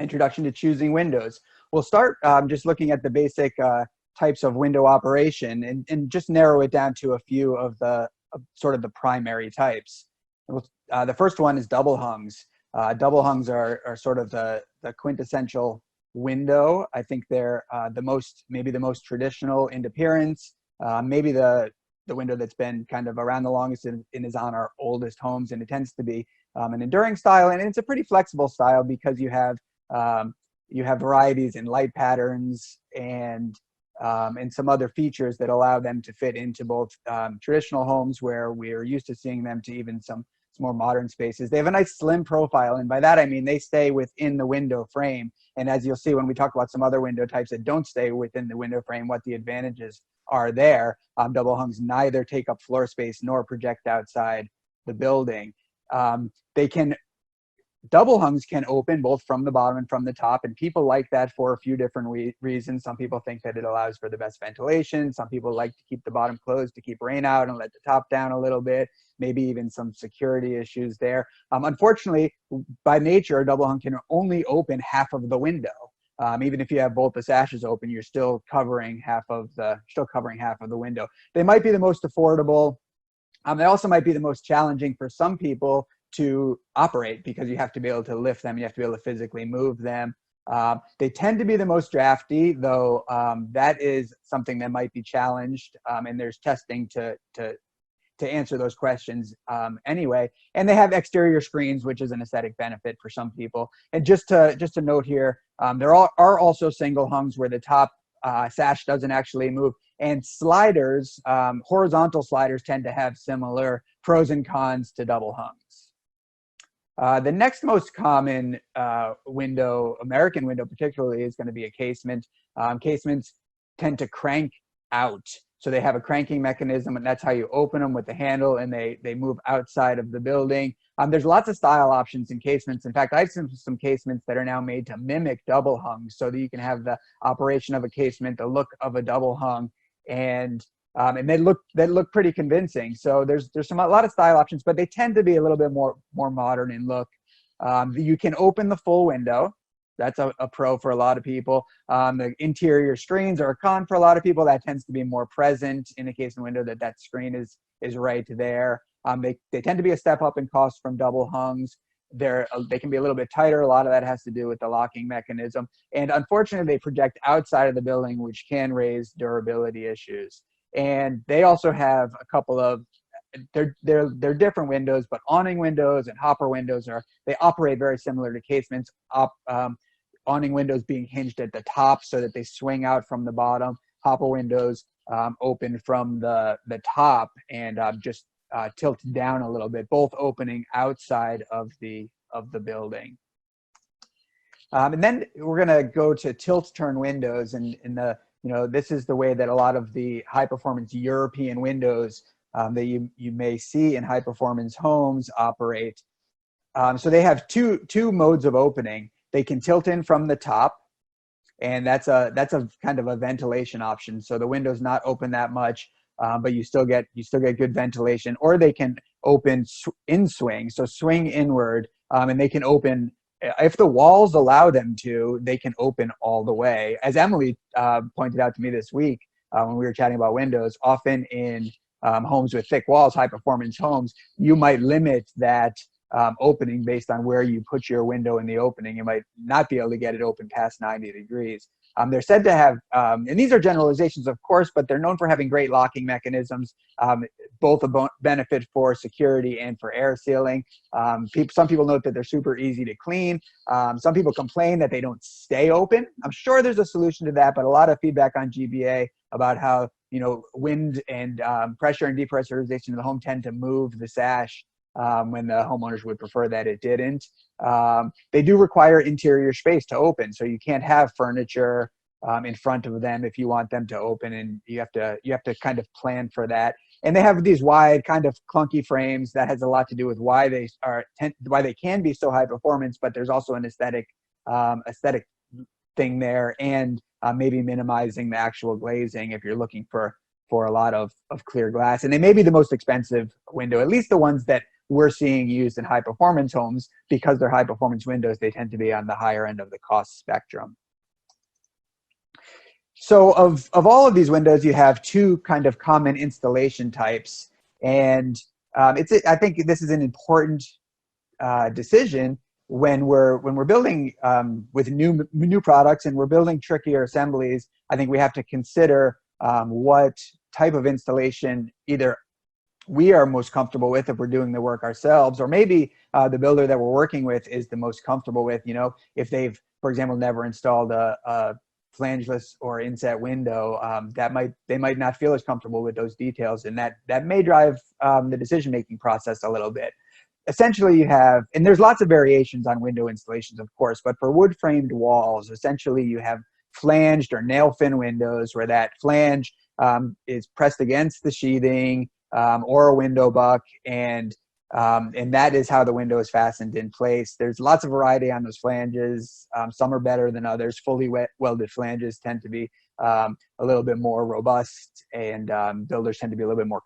Introduction to choosing windows. We'll start just looking at the basic types of window operation and just narrow it down to a few of the sort of the primary types. The first one is double hungs. Double hungs are sort of the quintessential window. I think they're maybe the most traditional in appearance, maybe the window that's been kind of around the longest and is on our oldest homes, and it tends to be an enduring style, and it's a pretty flexible style because you have varieties in light patterns and some other features that allow them to fit into both traditional homes where we're used to seeing them to even some more modern spaces. They have a nice slim profile, and by that I mean they stay within the window frame. And as you'll see when we talk about some other window types that don't stay within the window frame, what the advantages are there. Double hungs neither take up floor space nor project outside the building. Double hungs can open both from the bottom and from the top, and people like that for a few different reasons. Some people think that it allows for the best ventilation. Some people like to keep the bottom closed to keep rain out and let the top down a little bit, maybe even some security issues there. Unfortunately, by nature, a double hung can only open half of the window. Even if you have both the sashes open, you're still covering half of the window. They might be the most affordable. They also might be the most challenging for some people to operate because you have to be able to lift them. You have to be able to physically move them. They tend to be the most drafty, though that is something that might be challenged, and there's testing to answer those questions anyway. And they have exterior screens, which is an aesthetic benefit for some people. And just to note here, there are also single hungs where the top sash doesn't actually move. And sliders, horizontal sliders, tend to have similar pros and cons to double hungs. The next most common window, American window particularly, is going to be a casement. Casements tend to crank out. So they have a cranking mechanism, and that's how you open them with the handle, and they move outside of the building. There's lots of style options in casements. In fact, I've seen some casements that are now made to mimic double hungs so that you can have the operation of a casement, the look of a double hung, and they look pretty convincing. So there's a lot of style options, but they tend to be a little bit more modern in look. You can open the full window. That's a pro for a lot of people. The interior screens are a con for a lot of people. That tends to be more present in a casement window, that screen is right there. They tend to be a step up in cost from double hungs. They can be a little bit tighter. A lot of that has to do with the locking mechanism. And unfortunately, they project outside of the building, which can raise durability issues. And they also have a couple of, they're different windows, but awning windows and hopper windows they operate very similar to casements. Awning windows being hinged at the top so that they swing out from the bottom. Hopper windows open from the top and just tilt down a little bit, both opening outside of the building. And then we're going to go to tilt turn windows, and this is the way that a lot of the high performance European windows that you may see in high performance homes operate. So they have two modes of opening. They can tilt in from the top, and that's a kind of a ventilation option. So the window's not open that much, but you still get good ventilation. Or they can open in swing, so swing inward, and they can open, if the walls allow them to, they can open all the way. As Emily pointed out to me this week when we were chatting about windows, often in homes with thick walls, high performance homes, you might limit that opening based on where you put your window in the opening. You might not be able to get it open past 90 degrees. They're said to have, and these are generalizations, of course, but they're known for having great locking mechanisms, both a benefit for security and for air sealing. Some people note that they're super easy to clean. Some people complain that they don't stay open. I'm sure there's a solution to that, but a lot of feedback on GBA about how wind and pressure and depressurization of the home tend to move the sash when the homeowners would prefer that it didn't. They do require interior space to open, so you can't have furniture in front of them if you want them to open, and you have to kind of plan for that. And they have these wide, kind of clunky frames. That has a lot to do with why they can be so high performance, but there's also an aesthetic thing there, and maybe minimizing the actual glazing if you're looking for a lot of clear glass. And they may be the most expensive window, at least the ones that we're seeing used in high performance homes. Because they're high performance windows, they tend to be on the higher end of the cost spectrum. So of all of these windows, you have two kind of common installation types. And I think this is an important decision when we're building with new products and we're building trickier assemblies. I think we have to consider what type of installation either we are most comfortable with if we're doing the work ourselves, or maybe the builder that we're working with is the most comfortable with. You know, if they've, for example, never installed a flangeless or inset window, they might not feel as comfortable with those details, and that may drive the decision-making process a little bit. Essentially, you have, and there's lots of variations on window installations, of course, but for wood-framed walls, essentially you have flanged or nail-fin windows where that flange is pressed against the sheathing or a window buck, and that is how the window is fastened in place. There's lots of variety on those flanges. Some are better than others. Fully welded flanges tend to be a little bit more robust, and builders tend to be a little bit more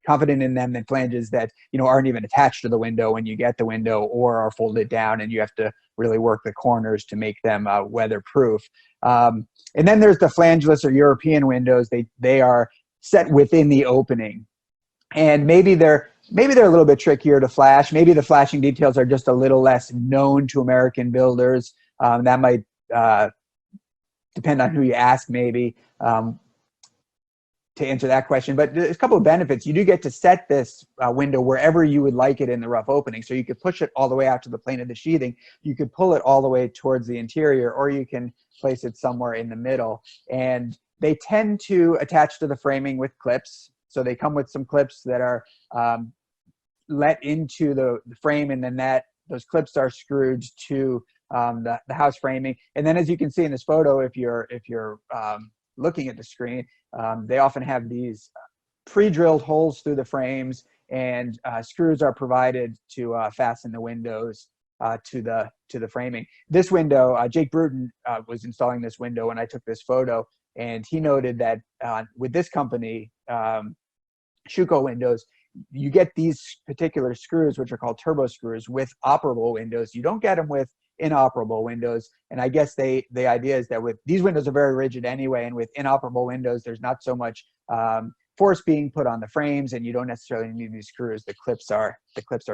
confident in them than flanges that, you know, aren't even attached to the window when you get the window, or are folded down and you have to really work the corners to make them weatherproof. And then there's the flangeless or European windows. They are set within the opening, and maybe they're a little bit trickier to flash. Maybe the flashing details are just a little less known to American builders. That might depend on who you ask, maybe, to answer that question. But there's a couple of benefits. You do get to set this window wherever you would like it in the rough opening. So you could push it all the way out to the plane of the sheathing. You could pull it all the way towards the interior, or you can place it somewhere in the middle. And they tend to attach to the framing with clips. So they come with some clips that are let into the frame, and then those clips are screwed to the house framing. And then, as you can see in this photo, if you're looking at the screen, they often have these pre-drilled holes through the frames, and screws are provided to fasten the windows to the framing. This window, Jake Bruton was installing this window when I took this photo, and he noted that with this company, Schuco windows, you get these particular screws, which are called turbo screws, with operable windows. You don't get them with inoperable windows. And I guess the idea is that with these windows are very rigid anyway, and with inoperable windows, there's not so much force being put on the frames, and you don't necessarily need these screws. The clips are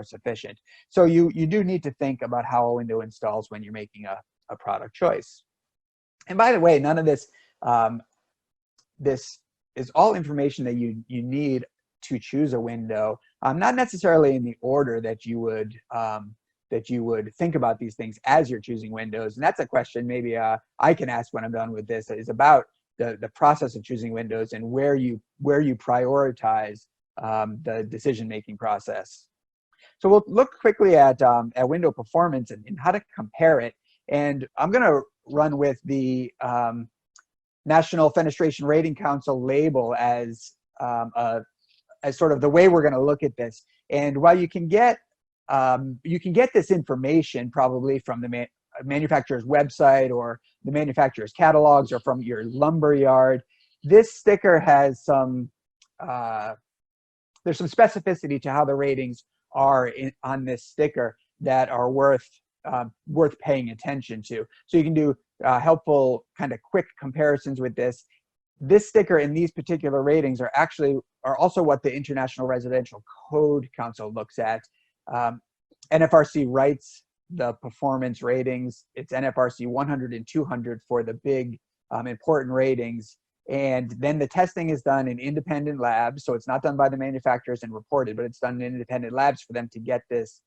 sufficient. So you do need to think about how a window installs when you're making a product choice. And by the way, none of this this is all information that you need to choose a window, not necessarily in the order that you would think about these things as you're choosing windows. And that's a question maybe I can ask when I'm done with this, is about the process of choosing windows and where you prioritize the decision-making process. So we'll look quickly at window performance and how to compare it. And I'm going to run with the National Fenestration Rating Council label as sort of the way we're going to look at this. And while you can get this information probably from the manufacturer's website or the manufacturer's catalogs or from your lumber yard, this sticker has there's some specificity to how the ratings are on this sticker that are worth paying attention to. So you can do helpful kind of quick comparisons with this. This sticker and these particular ratings are also what the International Residential Code Council looks at. NFRC writes the performance ratings. It's NFRC 100 and 200 for the big important ratings. And then the testing is done in independent labs. So it's not done by the manufacturers and reported, but it's done in independent labs for them to get this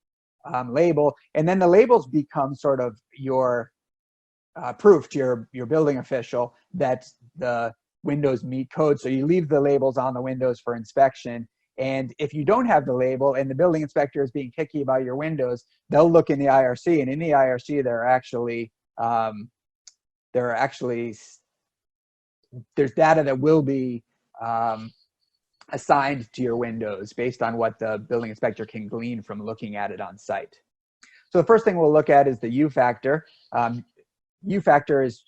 label. And then the labels become sort of your proof to your building official that the windows meet code. So you leave the labels on the windows for inspection. And if you don't have the label and the building inspector is being picky about your windows, they'll look in the IRC, and in the IRC there's data that will be assigned to your windows based on what the building inspector can glean from looking at it on site. So the first thing we'll look at is the U factor. U factor is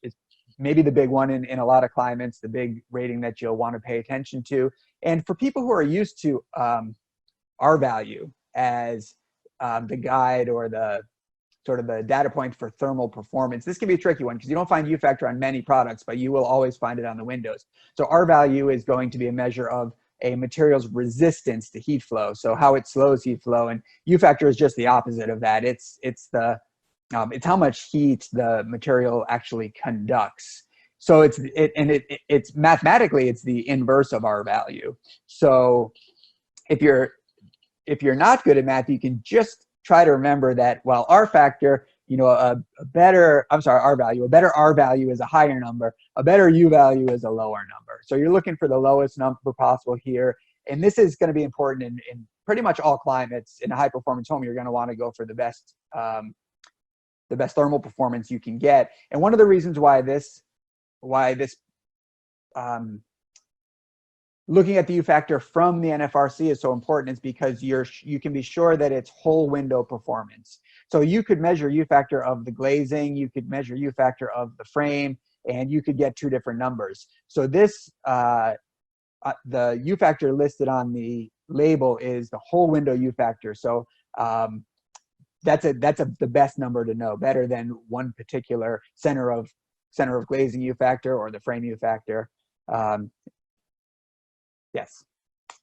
maybe the big one in a lot of climates, the big rating that you'll want to pay attention to. And for people who are used to R value, as the guide or the sort of the data point for thermal performance. This can be a tricky one because you don't find U factor on many products, but you will always find it on the windows. So R value is going to be a measure of a material's resistance to heat flow, so how it slows heat flow, and U factor is just the opposite of that. It's it's how much heat the material actually conducts. So it's mathematically it's the inverse of R value. So if you're not good at math, you can just try to remember that while R factor, a better R value is a higher number, a better U value is a lower number. So you're looking for the lowest number possible here. And this is going to be important in pretty much all climates. In a high performance home, you're going to want to go for the best thermal performance you can get. And one of the reasons why this looking at the U factor from the NFRC is so important is because you can be sure that it's whole window performance. So you could measure U factor of the glazing, you could measure U factor of the frame, and you could get two different numbers. So this, the U factor listed on the label is the whole window U factor. So that's the best number to know, better than one particular center of glazing U factor or the frame U factor. Yes.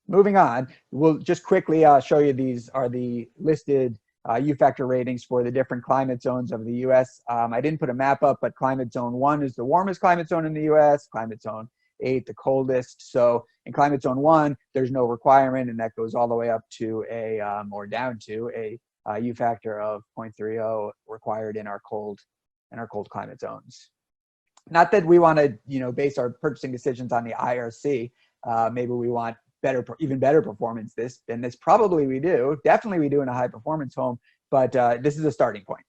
Moving on, we'll just quickly show you these are the listed U factor ratings for the different climate zones of the US. I didn't put a map up, but climate zone 1 is the warmest climate zone in the US, climate zone 8 the coldest. So in climate zone 1, there's no requirement, and that goes all the way up to or down to a U factor of 0.30 required in our cold climate zones. Not that we want to base our purchasing decisions on the IRC. Maybe we want even better performance than this. Probably we do. Definitely we do in a high performance home, but this is a starting point.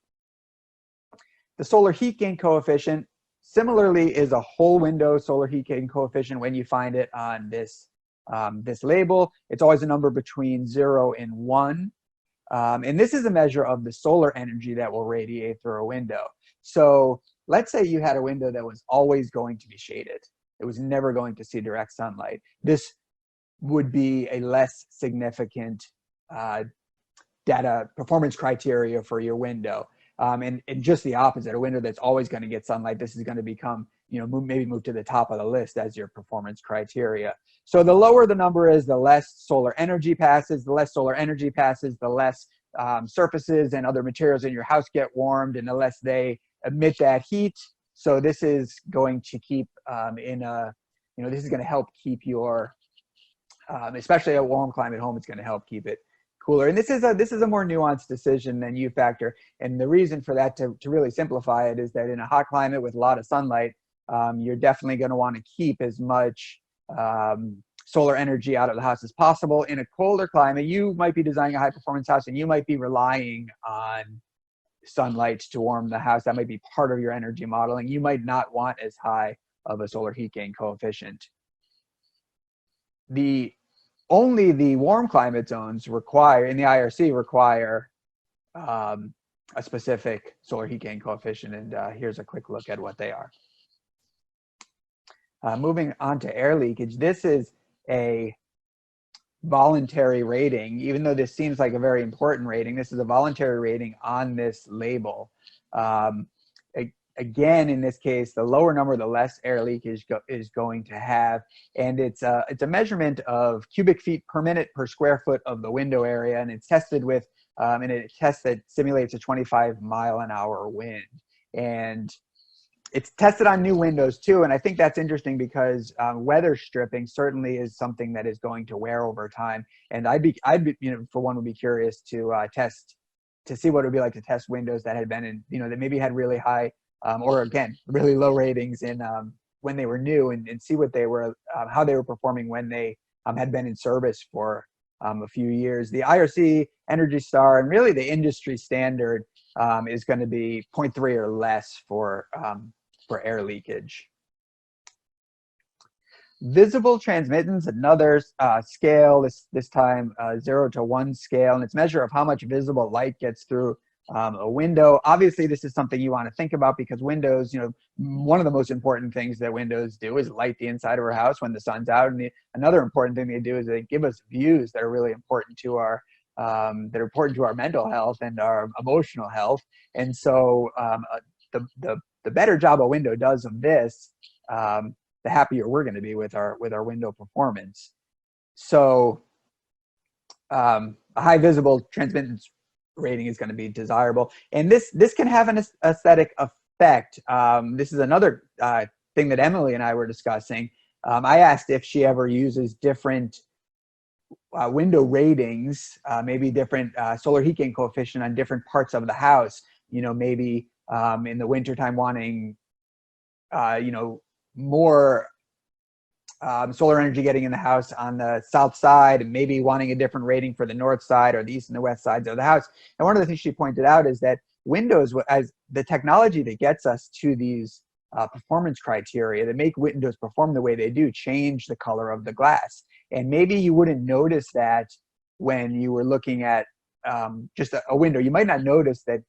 The solar heat gain coefficient similarly is a whole window solar heat gain coefficient when you find it on this label. It's always a number between 0 and 1. And this is a measure of the solar energy that will radiate through a window. So let's say you had a window that was always going to be shaded. It was never going to see direct sunlight. This would be a less significant data performance criteria for your window. And just the opposite, a window that's always going to get sunlight, this is going to become, maybe move to the top of the list as your performance criteria. So the lower the number is, the less solar energy passes. The less solar energy passes, the less surfaces and other materials in your house get warmed, and the less they emit that heat. So this is going to keep this is going to help keep your, especially a warm climate home, it's going to help keep it cooler. And this is a more nuanced decision than U factor. And the reason for that, to really simplify it, is that in a hot climate with a lot of sunlight, you're definitely going to want to keep as much solar energy out of the house as possible. In a colder climate, you might be designing a high performance house and you might be relying on sunlight to warm the house. That might be part of your energy modeling. You might not want as high of a solar heat gain coefficient. Only the warm climate zones in the IRC require a specific solar heat gain coefficient, and here's a quick look at what they are. Moving on to air leakage, this is a voluntary rating. Even though this seems like a very important rating, this is a voluntary rating on this label. Again, in this case, the lower number, the less air leakage is going to have. And it's a measurement of cubic feet per minute per square foot of the window area. And it's tested with, and a test that simulates a 25-mile-an-hour wind. And it's tested on new windows too. And I think that's interesting because weather stripping certainly is something that is going to wear over time. And I'd be for one, would be curious to see what it would be like to test windows that had been in, that maybe had really high, or again, really low ratings in when they were new, and see what they were, how they were performing when they had been in service for a few years. The IRC, Energy Star, and really the industry standard is going to be 0.3 or less for air leakage. Visible transmittance, another scale, this time 0 to 1 scale, and it's a measure of how much visible light gets through a window. Obviously, this is something you want to think about because windows, one of the most important things that windows do is light the inside of our house when the sun's out. And another important thing they do is they give us views that are really important to our that are important to our mental health and our emotional health. And so the better job a window does of this, the happier we're going to be with our window performance. So a high visible transmittance rating is going to be desirable, and this can have an aesthetic effect. This is another thing that Emily and I were discussing. I asked if she ever uses different window ratings, maybe different solar heat gain coefficient on different parts of the house. Maybe in the wintertime wanting, more solar energy getting in the house on the south side, and maybe wanting a different rating for the north side or the east and the west sides of the house. And one of the things she pointed out is that windows, as the technology that gets us to these performance criteria that make windows perform the way they do, change the color of the glass. And maybe you wouldn't notice that when you were looking at just a window. You might not notice that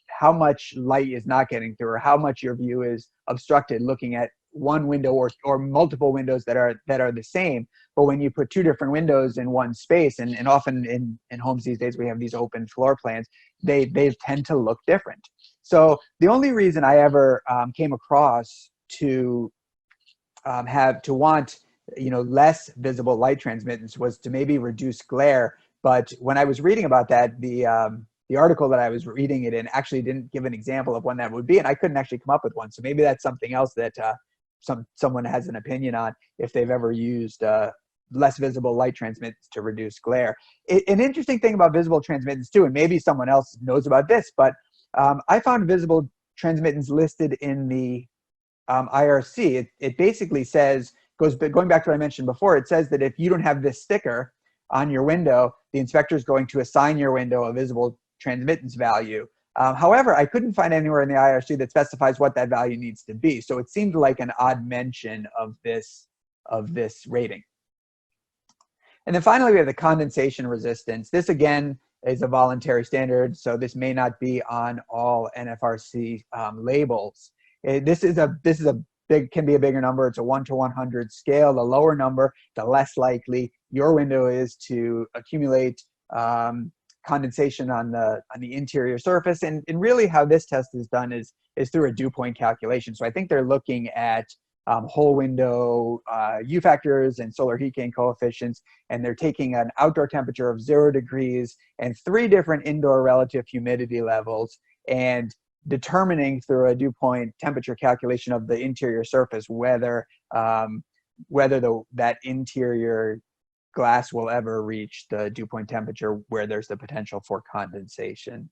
how much light is not getting through, or how much your view is obstructed looking at one window or multiple windows that are the same. But when you put two different windows in one space, and often in homes these days we have these open floor plans, they tend to look different. So the only reason I ever came across to want less visible light transmittance was to maybe reduce glare. But when I was reading about that, the article that I was reading it in actually didn't give an example of when that would be, and I couldn't actually come up with one. So maybe that's something else that someone has an opinion on, if they've ever used less visible light transmittance to reduce glare. An interesting thing about visible transmittance too, and maybe someone else knows about this, but I found visible transmittance listed in the IRC. It basically says, going back to what I mentioned before, it says that if you don't have this sticker on your window, the inspector is going to assign your window a visible transmittance value. However, I couldn't find anywhere in the IRC that specifies what that value needs to be. So it seemed like an odd mention of this rating. And then finally, we have the condensation resistance. This again is a voluntary standard, so this may not be on all NFRC labels. This can be a bigger number. It's a 1 to 100 scale. The lower number, the less likely your window is to accumulate condensation on the interior surface. And really how this test is done is through a dew point calculation. So I think they're looking at whole window U factors and solar heat gain coefficients, and they're taking an outdoor temperature of 0 degrees and 3 different indoor relative humidity levels, and determining through a dew point temperature calculation of the interior surface whether that interior glass will ever reach the dew point temperature where there's the potential for condensation.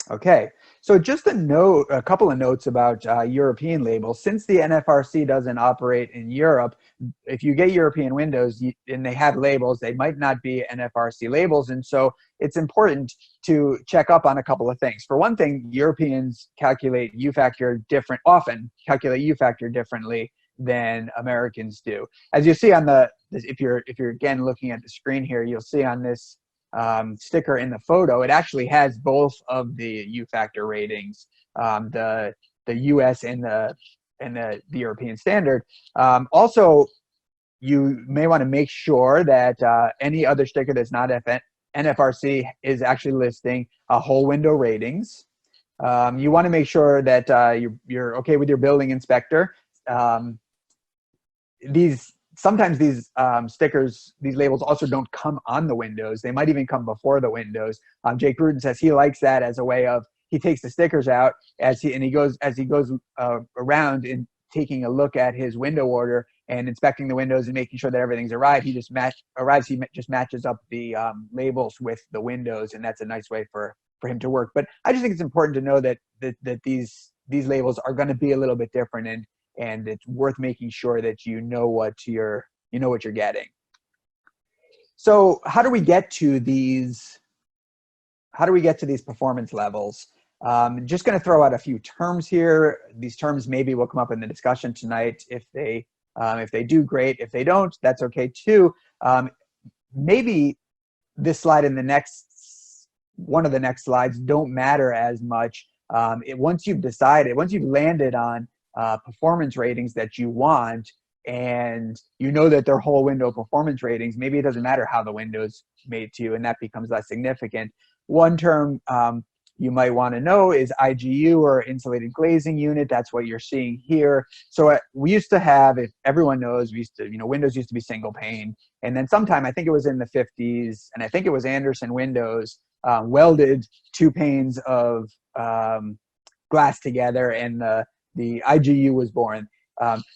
Okay, so just a couple of notes about European labels. Since the NFRC doesn't operate in Europe, if you get European windows and they have labels, they might not be NFRC labels. And so it's important to check up on a couple of things. For one thing, Europeans calculate U factor often calculate U factor differently than Americans do. As you see on if you're again looking at the screen here, you'll see on this sticker in the photo, it actually has both of the U factor ratings, the US and the European standard. Also, you may want to make sure that any other sticker that's not NFRC is actually listing whole window ratings. You want to make sure that you're okay with your building inspector. Sometimes these stickers, these labels also don't come on the windows. They might even come before the windows. Jake Gruden says he likes that as a way of, he takes the stickers out as he goes around and taking a look at his window order and inspecting the windows and making sure that everything's arrived. He just matches up the labels with the windows, and that's a nice way for him to work. But I just think it's important to know that these labels are going to be a little bit different, and it's worth making sure that you know what you're getting. So how do we get to these performance levels? Just going to throw out a few terms here. These terms maybe will come up in the discussion tonight. If they do, great. If they don't, that's okay too. Maybe this slide and one of the next slides don't matter as much. Once you've landed on performance ratings that you want, and you know that their whole window performance ratings, maybe it doesn't matter how the window's made to you, and that becomes less significant. One term you might want to know is IGU, or insulated glazing unit. That's what you're seeing here. So we used to have, if everyone knows, we used to, windows used to be single pane. And then sometime, I think it was in the 50s, and I think it was Andersen Windows, welded two panes of glass together, and the IGU was born.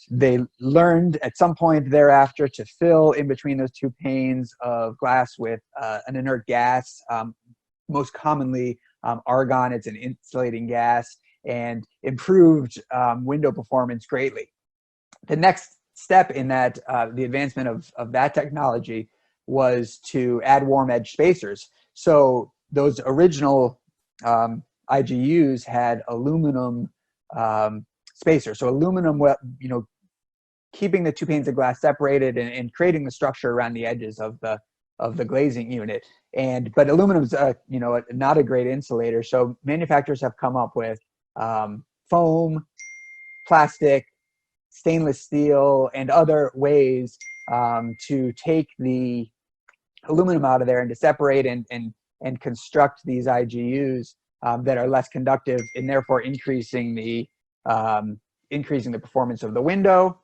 They learned at some point thereafter to fill in between those two panes of glass with an inert gas, most commonly argon. It's an insulating gas, and improved window performance greatly. The next step in that, the advancement of that technology, was to add warm edge spacers. So those original IGUs had aluminum spacers. So aluminum, keeping the two panes of glass separated and creating the structure around the edges of the glazing unit. But aluminum's not a great insulator. So manufacturers have come up with foam, plastic, stainless steel, and other ways to take the aluminum out of there and to separate and construct these IGUs that are less conductive, and therefore increasing the performance of the window.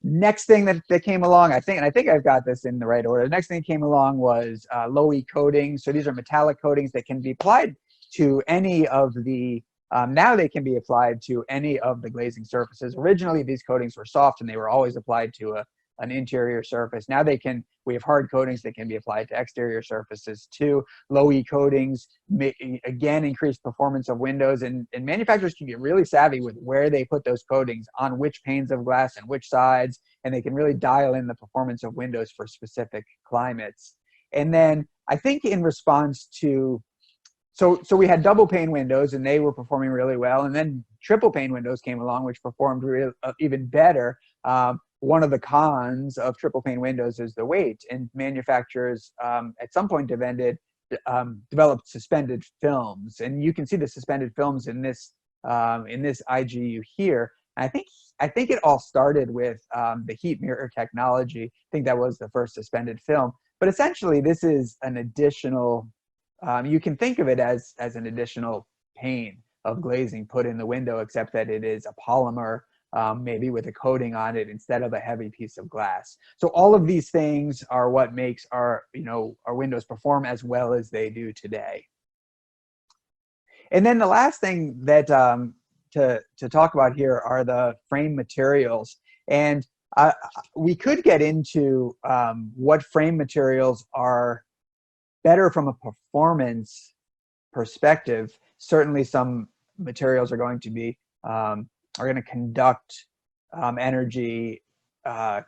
Next thing that came along, I think I've got this in the right order. The next thing that came along was low E coatings. So these are metallic coatings that can be applied to any of the, now they can be applied to any of the glazing surfaces. Originally, these coatings were soft and they were always applied to an interior surface. Now we have hard coatings that can be applied to exterior surfaces too. Low E coatings again increase performance of windows, and manufacturers can get really savvy with where they put those coatings on which panes of glass and which sides, and they can really dial in the performance of windows for specific climates. And then I think in response to, so we had double pane windows and they were performing really well, and then triple pane windows came along which performed even better. One of the cons of triple pane windows is the weight, and manufacturers at some point developed suspended films, and you can see the suspended films in this IGU here. And I think it all started with the heat mirror technology. I think that was the first suspended film. But essentially, this is an additional. You can think of it as an additional pane of glazing put in the window, except that it is a polymer. Maybe with a coating on it instead of a heavy piece of glass. So all of these things are what makes our windows perform as well as they do today. And then the last thing that to talk about here are the frame materials. And we could get into what frame materials are better from a performance perspective. Certainly some materials are going to conduct energy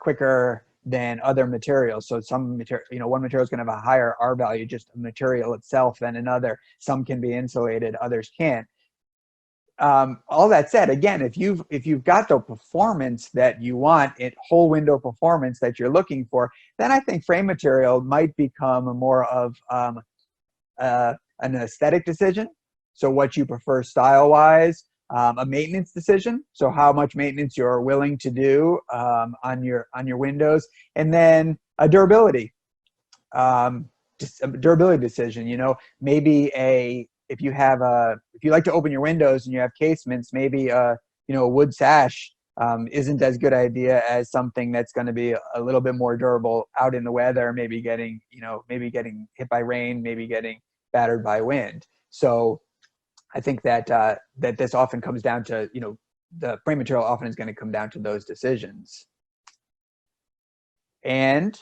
quicker than other materials. So some material, one material is going to have a higher R value, just a material itself, than another. Some can be insulated, others can't. All that said, again, if you've got the performance that you want, whole window performance that you're looking for, then I think frame material might become more of an aesthetic decision. So what you prefer style-wise. A maintenance decision, so how much maintenance you're willing to do on your windows, and then a durability decision. Maybe if you like to open your windows and you have casements, maybe a wood sash isn't as good idea as something that's going to be a little bit more durable out in the weather, maybe getting hit by rain, maybe getting battered by wind. So I think that this often comes down to, the frame material often is going to come down to those decisions. And